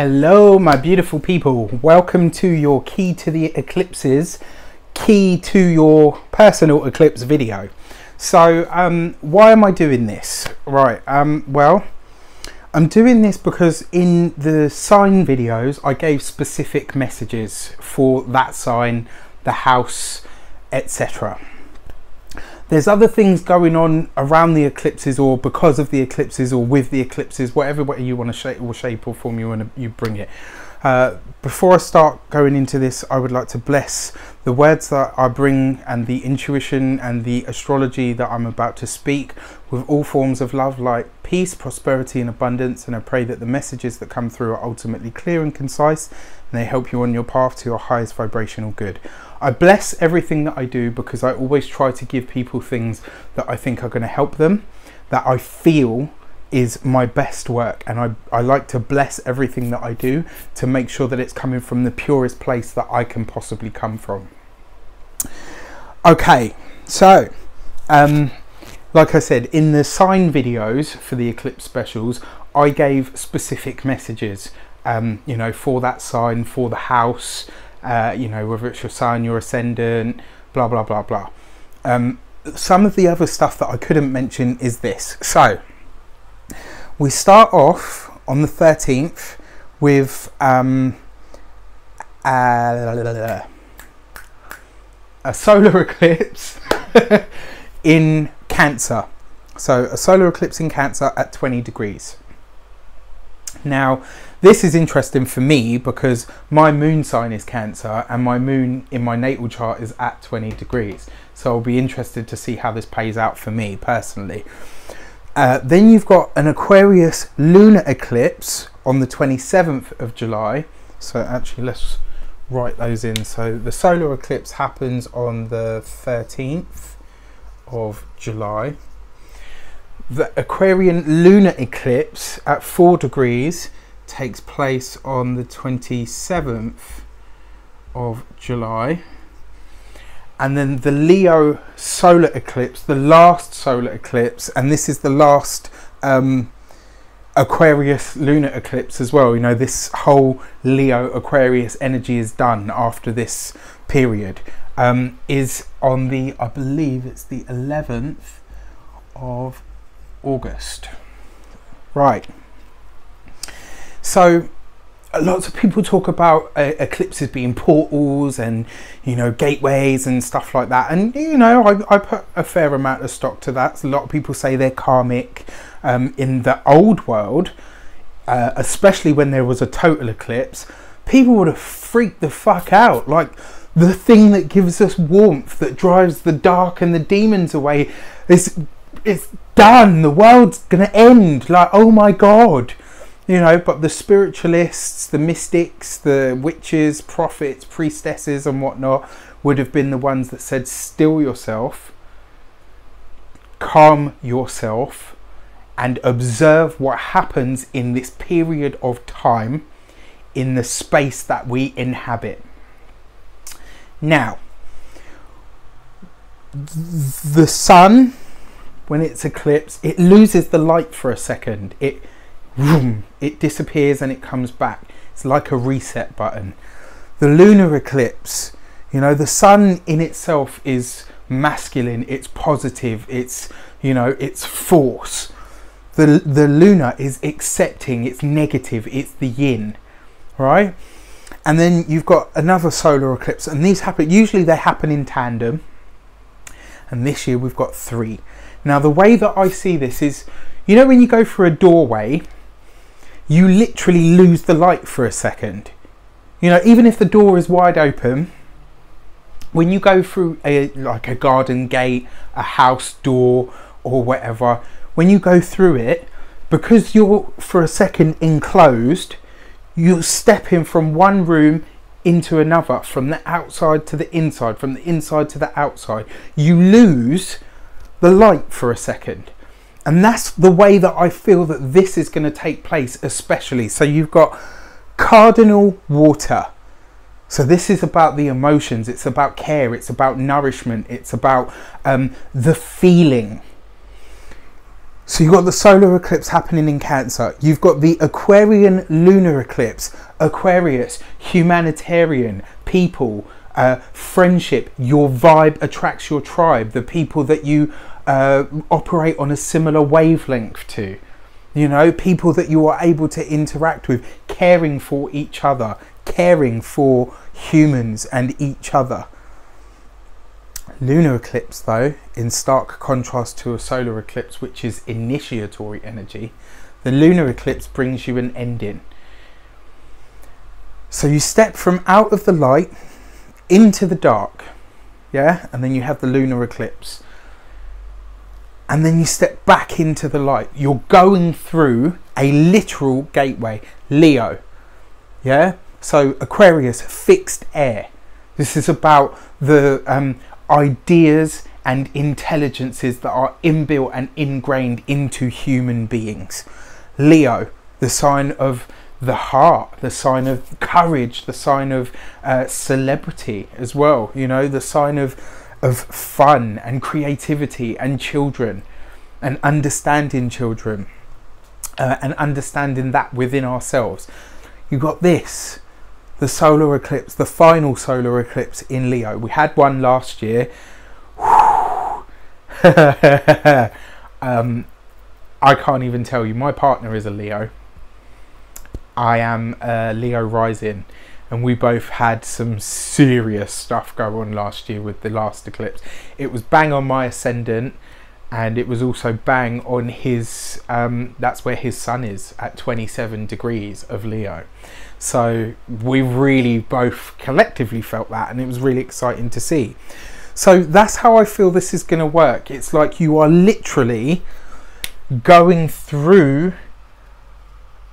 Hello my beautiful people, welcome to your key to the eclipses, key to your personal eclipse video. So why am I doing this? Right, well, I'm doing this because in the sign videos I gave specific messages for that sign, the house, etc. There's other things going on around the eclipses or because of the eclipses or with the eclipses, whatever way you want to shape or form you bring it. Before I start going into this, I would like to bless the words that I bring and the intuition and the astrology that I'm about to speak with all forms of love, like peace, prosperity and abundance. And I pray that the messages that come through are ultimately clear and concise and they help you on your path to your highest vibrational good. I bless everything that I do because I always try to give people things that I think are going to help them, that I feel is my best work, and I like to bless everything that I do to make sure that it's coming from the purest place that I can possibly come from. Okay, so like I said, in the sign videos for the eclipse specials, I gave specific messages, you know, for that sign, for the house, you know, whether it's your sun, your ascendant, blah blah blah blah. Some of the other stuff that I couldn't mention is this. So we start off on the 13th with a solar eclipse in Cancer. So a solar eclipse in Cancer at 20 degrees. Now this is interesting for me because my moon sign is Cancer and my moon in my natal chart is at 20 degrees. So I'll be interested to see how this plays out for me personally. Then you've got an Aquarius lunar eclipse on the 27th of July. So actually let's write those in. So the solar eclipse happens on the 13th of July. The Aquarian lunar eclipse at 4 degrees takes place on the 27th of July. And then the Leo solar eclipse, the last solar eclipse, and this is the last Aquarius lunar eclipse as well. You know, this whole Leo Aquarius energy is done after this period, is on the, I believe it's the 11th of August. Right. So lots of people talk about eclipses being portals and, you know, gateways and stuff like that. And, you know, I put a fair amount of stock to that. A lot of people say they're karmic. In the old world, especially when there was a total eclipse, people would have freaked the fuck out. Like, the thing that gives us warmth, that drives the dark and the demons away, it's done. The world's gonna end. Like, oh my God. You know, but the spiritualists, the mystics, the witches, prophets, priestesses and whatnot would have been the ones that said, still yourself, calm yourself and observe what happens in this period of time in the space that we inhabit. Now, the sun, when it's eclipsed, it loses the light for a second. It disappears and it comes back. It's like a reset button. The lunar eclipse, you know, the sun in itself is masculine, it's positive, it's, you know, it's force. The lunar is accepting, it's negative, it's the yin, right? And then you've got another solar eclipse, and these happen, usually they happen in tandem, and this year we've got 3. Now the way that I see this is, you know, when you go through a doorway, you literally lose the light for a second. You know, even if the door is wide open, when you go through like a garden gate, a house door or whatever, when you go through it, because you're for a second enclosed, you're stepping from one room into another, from the outside to the inside, from the inside to the outside. You lose the light for a second. And that's the way that I feel that this is going to take place, especially. So you've got cardinal water. So this is about the emotions. It's about care. It's about nourishment. It's about the feeling. So you've got the solar eclipse happening in Cancer. You've got the Aquarian lunar eclipse. Aquarius, humanitarian, people, friendship. Your vibe attracts your tribe. The people that you operate on a similar wavelength to. You know, people that you are able to interact with. Caring for each other. Caring for humans and each other. Lunar eclipse, though, in stark contrast to a solar eclipse, which is initiatory energy, the lunar eclipse brings you an ending. So you step from out of the light into the dark, yeah, and then you have the lunar eclipse. And then you step back into the light. You're going through a literal gateway. Leo, yeah? So Aquarius, fixed air. This is about the ideas and intelligences that are inbuilt and ingrained into human beings. Leo, the sign of the heart, the sign of courage, the sign of celebrity as well, you know, the sign of fun and creativity and children and understanding children and understanding that within ourselves. You've got this, the solar eclipse, the final solar eclipse in Leo. We had one last year. I can't even tell you. My partner is a Leo. I am a Leo rising, and we both had some serious stuff go on last year with the last eclipse. It was bang on my ascendant, and it was also bang on his, that's where his sun is, at 27 degrees of Leo. So we really both collectively felt that, and it was really exciting to see. So that's how I feel this is going to work. It's like you are literally going through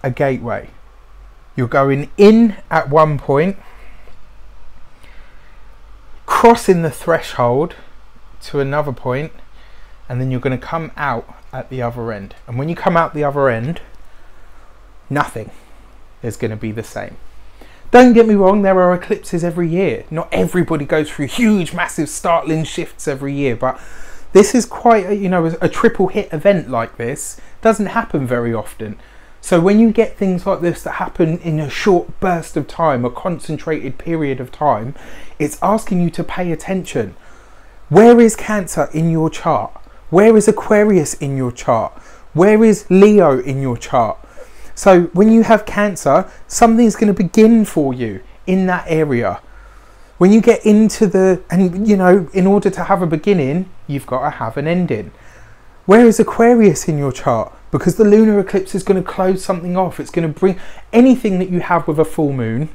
a gateway. You're going in at one point, crossing the threshold to another point, and then you're going to come out at the other end. And when you come out the other end, nothing is going to be the same. Don't get me wrong, there are eclipses every year. Not everybody goes through huge, massive, startling shifts every year, but this is quite a, you know, a triple hit event like this doesn't happen very often. So when you get things like this that happen in a short burst of time, a concentrated period of time, it's asking you to pay attention. Where is Cancer in your chart? Where is Aquarius in your chart? Where is Leo in your chart? So when you have Cancer, something's going to begin for you in that area. When you get into the, and you know, in order to have a beginning, you've got to have an ending. Where is Aquarius in your chart? Because the lunar eclipse is going to close something off. It's going to bring anything that you have with a full moon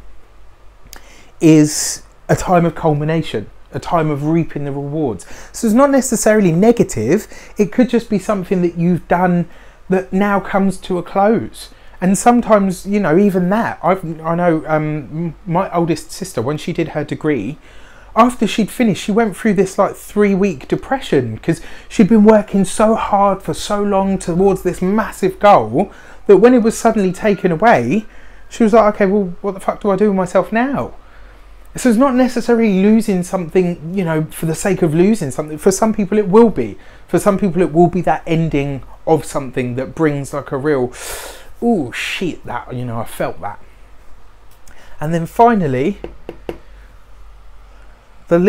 is a time of culmination, a time of reaping the rewards. So it's not necessarily negative. It could just be something that you've done that now comes to a close. And sometimes, you know, even that, I know my oldest sister, when she did her degree, after she'd finished, she went through this like 3-week depression because she'd been working so hard for so long towards this massive goal that when it was suddenly taken away, she was like, okay, well, what the fuck do I do with myself now? So it's not necessarily losing something, you know, for the sake of losing something. For some people it will be. For some people it will be that ending of something that brings like a real, oh shit, that, you know, I felt that. And then finally, the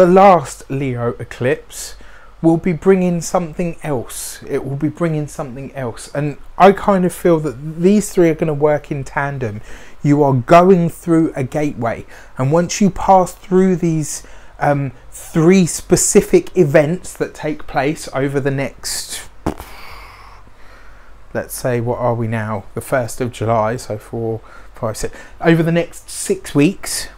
last Leo eclipse will be bringing something else. It will be bringing something else. And I kind of feel that these three are going to work in tandem. You are going through a gateway. And once you pass through these 3 specific events that take place over the next, let's say, what are we now? The 1st of July. So 4, 5, 6. Over the next 6 weeks,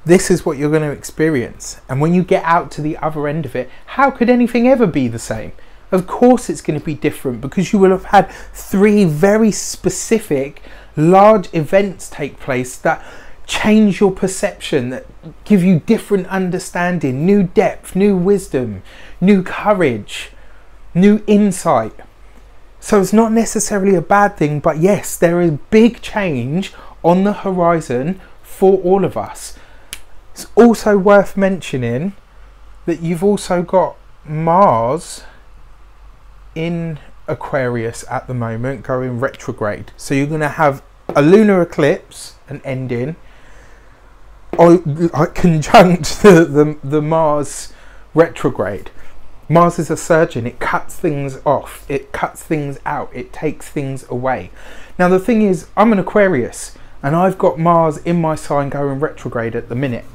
this is what you're going to experience. And when you get out to the other end of it, how could anything ever be the same? Of course it's going to be different, because you will have had 3 very specific large events take place that change your perception, that give you different understanding, new depth, new wisdom, new courage, new insight. So it's not necessarily a bad thing, but yes, there is big change on the horizon for all of us. It's also worth mentioning that you've also got Mars in Aquarius at the moment, going retrograde. So you're going to have a lunar eclipse, an ending, or conjunct the Mars retrograde. Mars is a surgeon. It cuts things off. It cuts things out. It takes things away. Now the thing is, I'm an Aquarius and I've got Mars in my sign going retrograde at the minute.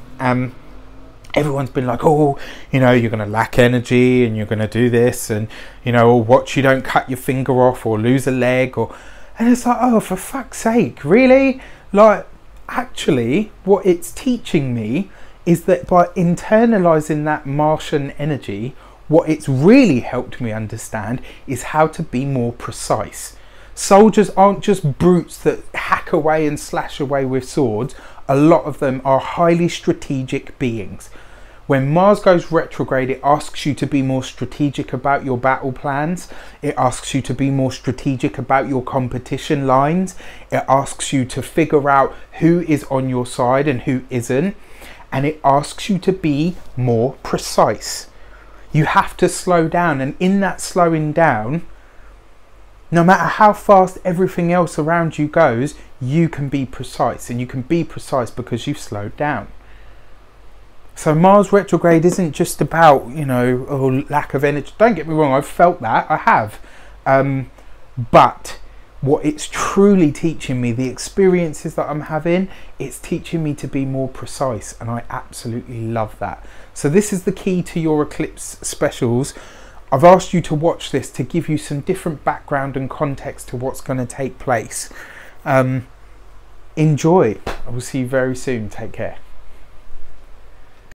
Everyone's been like, oh, you know, you're going to lack energy and you're going to do this, and, you know, or watch you don't cut your finger off or lose a leg, or, and it's like, oh, for fuck's sake, really? Like, actually, what it's teaching me is that by internalizing that Martian energy, what it's really helped me understand is how to be more precise. Soldiers aren't just brutes that hack away and slash away with swords. A lot of them are highly strategic beings. When Mars goes retrograde, it asks you to be more strategic about your battle plans. It asks you to be more strategic about your competition lines. It asks you to figure out who is on your side and who isn't. And it asks you to be more precise. You have to slow down, and in that slowing down, no matter how fast everything else around you goes, you can be precise, and you can be precise because you've slowed down. So Mars retrograde isn't just about, you know, oh, lack of energy. Don't get me wrong, I've felt that, I have. But what it's truly teaching me, the experiences that I'm having, it's teaching me to be more precise, and I absolutely love that. So this is the key to your eclipse specials. I've asked you to watch this to give you some different background and context to what's going to take place. Enjoy. I will see you very soon. Take care.